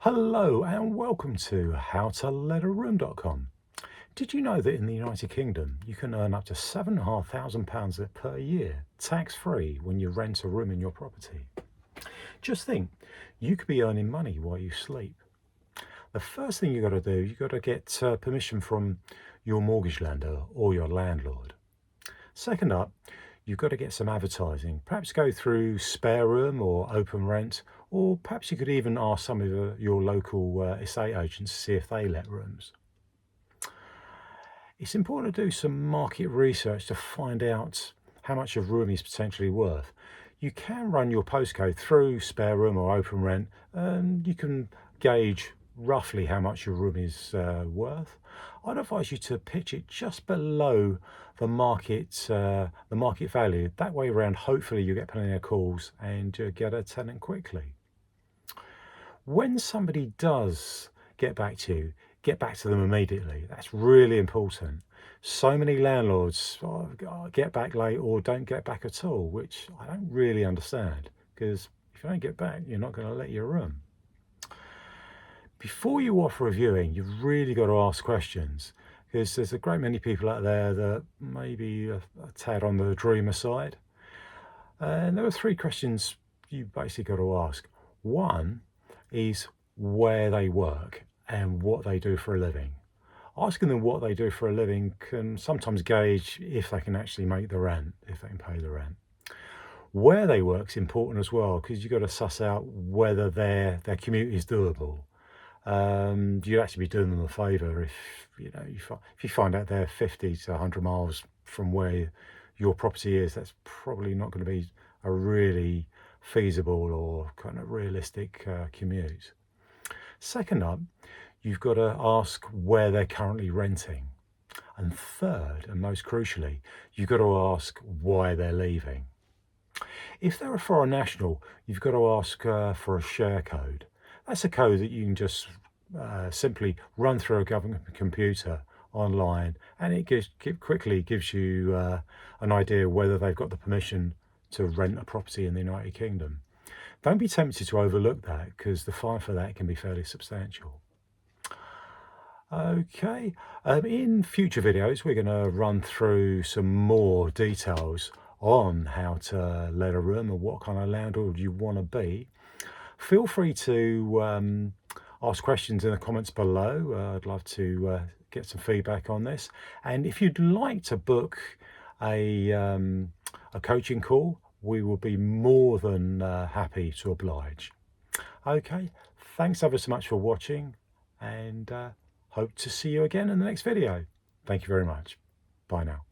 Hello and welcome to howtolettaroom.com. Did you know that in the United Kingdom you can earn up to £7,500 per year tax-free when you rent a room in your property? Just think, you could be earning money while you sleep. The first thing you've got to do, you've got to get permission from your mortgage lender or your landlord. Second up, you've got to get some advertising. Perhaps go through Spare Room or Open Rent, or perhaps you could even ask some of your local estate agents to see if they let rooms. It's important to do some market research to find out how much a room is potentially worth. You can run your postcode through Spare Room or Open Rent, and you can gauge roughly how much your room is worth. I'd advise you to pitch it just below the market value. That way around, hopefully you get plenty of calls and get a tenant quickly. When somebody does get back to you, get back to them immediately. That's really important. So many landlords get back late or don't get back at all, which I don't really understand, because if you don't get back, you're not going to let your room. Before you offer a viewing, you've really got to ask questions, because there's a great many people out there that may be a tad on the dreamer side. And there are three questions you basically got to ask. One is where they work and what they do for a living. Asking them what they do for a living can sometimes gauge if they can actually make the rent, if they can pay the rent. Where they work is important as well, because you've got to suss out whether their commute is doable. You'd actually be doing them a favour if you find out they're 50 to 100 miles from where your property is. That's probably not going to be a really feasible or kind of realistic commute. Second up, you've got to ask where they're currently renting. And third, and most crucially, you've got to ask why they're leaving. If they're a foreign national, you've got to ask for a share code. That's a code that you can just simply run through a government computer online, and it quickly gives you an idea whether they've got the permission to rent a property in the United Kingdom. Don't be tempted to overlook that, because the fine for that can be fairly substantial. Okay, in future videos we're going to run through some more details on how to let a room and what kind of landlord you want to be. Feel free to ask questions in the comments below. I'd love to get some feedback on this. And if you'd like to book a coaching call, we will be more than happy to oblige. Okay, thanks ever so much for watching, and hope to see you again in the next video. Thank you very much. Bye now.